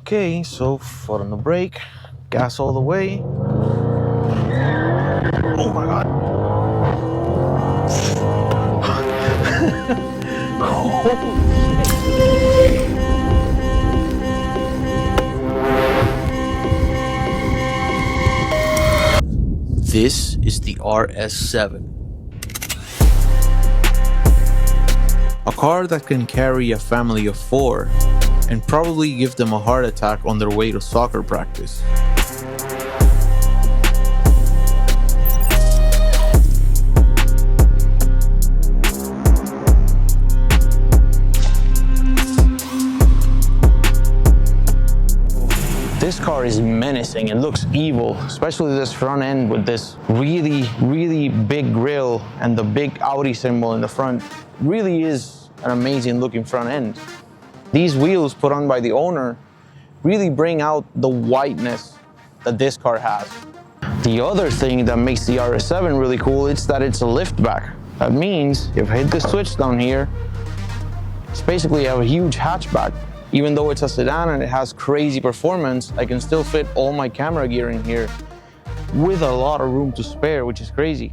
Okay, so foot on the brake, gas all the way. Oh my God. This is the Rs7. A car that can carry a family of 4 and probably give them a heart attack on their way to soccer practice. This car is menacing. It looks evil, especially this front end with this really big grille and the big Audi symbol in the front. Really is an amazing looking front end. These wheels put on by the owner really bring out the whiteness that this car has. The other thing that makes the Rs7 really cool is that it's a liftback. That means if I hit the switch down here, it's basically a huge hatchback. Even though it's a sedan and it has crazy performance, I can still fit all my camera gear in here with a lot of room to spare, which is crazy.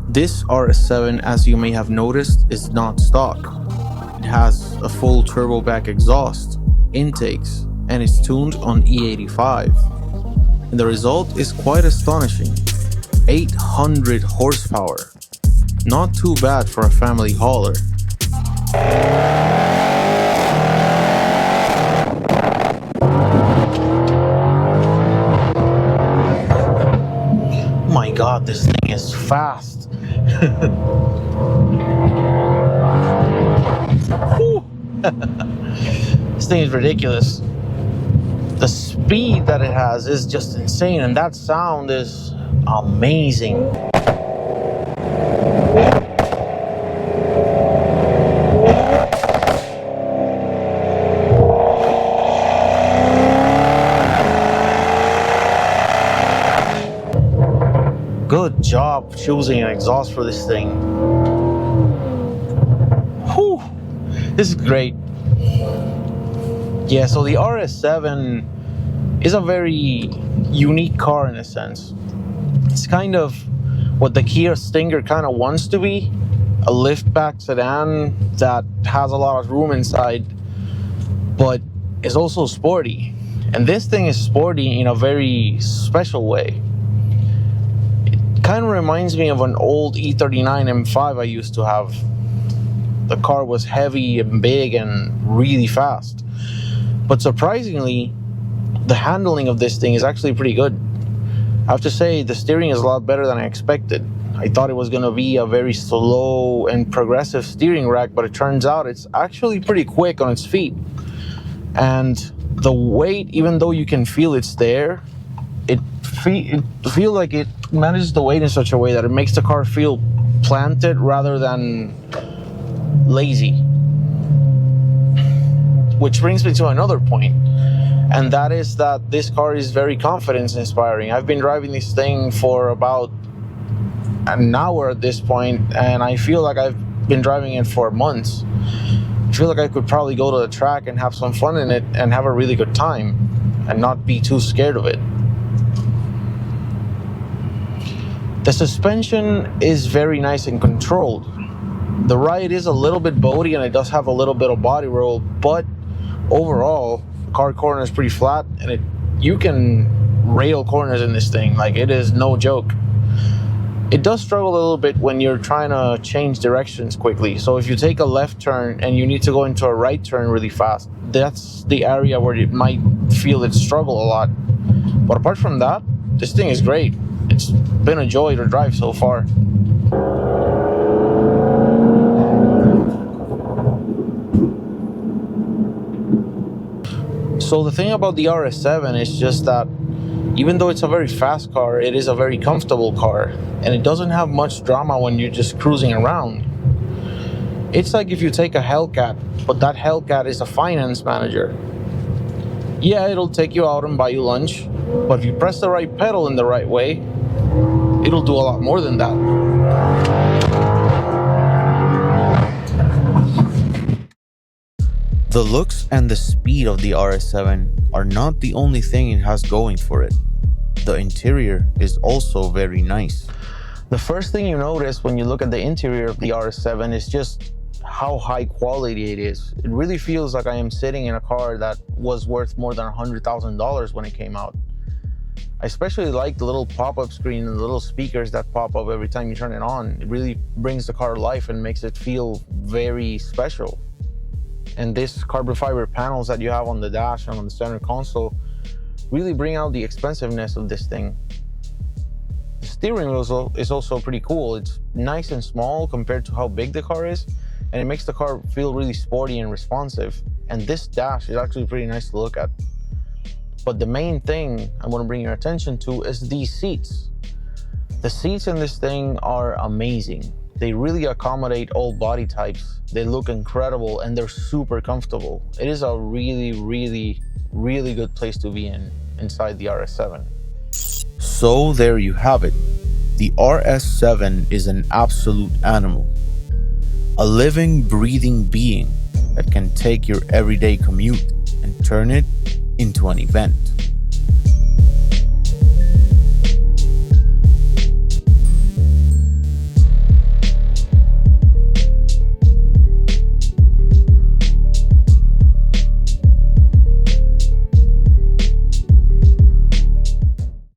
This Rs7, as you may have noticed, is not stock. It has a full turbo back exhaust, intakes, and it's tuned on E85. And the result is quite astonishing. 800 horsepower. Not too bad for a family hauler. Oh my God, this thing is fast. This thing is ridiculous. The speed that it has is just insane, and that sound is amazing. Good job choosing an exhaust for this thing. Whew. This is great. Yeah, so the Rs7 is a very unique car in a sense. It's kind of what the Kia Stinger kind of wants to be, a liftback sedan that has a lot of room inside, but is also sporty. And this thing is sporty in a very special way. It kind of reminds me of an old E39 M5 I used to have. The car was heavy and big and really fast. But surprisingly, the handling of this thing is actually pretty good. I have to say, the steering is a lot better than I expected. I thought it was going to be a very slow and progressive steering rack, but it turns out it's actually pretty quick on its feet. And the weight, even though you can feel it's there, it feels like it manages the weight in such a way that it makes the car feel planted rather than lazy. Which brings me to another point, and that is that this car is very confidence inspiring. I've been driving this thing for about an hour at this point, and I feel like I've been driving it for months. I feel like I could probably go to the track and have some fun in it and have a really good time and not be too scared of it. The suspension is very nice and controlled. The ride is a little bit boaty and it does have a little bit of body roll, but overall, car corner is pretty flat, and you can rail corners in this thing. Like, it is no joke. It does struggle a little bit when you're trying to change directions quickly. So if you take a left turn and you need to go into a right turn really fast, that's the area where it might feel it struggle a lot. But apart from that, this thing is great. It's been a joy to drive so far. So the thing about the Rs7 is just that even though it's a very fast car, it is a very comfortable car, and it doesn't have much drama when you're just cruising around. It's like if you take a Hellcat, but that Hellcat is a finance manager. Yeah, it'll take you out and buy you lunch, but if you press the right pedal in the right way, it'll do a lot more than that. The looks and the speed of the Rs7 are not the only thing it has going for it. The interior is also very nice. The first thing you notice when you look at the interior of the Rs7 is just how high quality it is. It really feels like I am sitting in a car that was worth more than $100,000 when it came out. I especially like the little pop-up screen and the little speakers that pop up every time you turn it on. It really brings the car to life and makes it feel very special. And this carbon fiber panels that you have on the dash and on the center console really bring out the expensiveness of this thing. The steering wheel is also pretty cool. It's nice and small compared to how big the car is, and it makes the car feel really sporty and responsive. And this dash is actually pretty nice to look at. But the main thing I want to bring your attention to is these seats. The seats in this thing are amazing. They really accommodate all body types. They look incredible and they're super comfortable. It is a really, really, really good place to be inside the Rs7. So there you have it. The Rs7 is an absolute animal. A living, breathing being that can take your everyday commute and turn it into an event.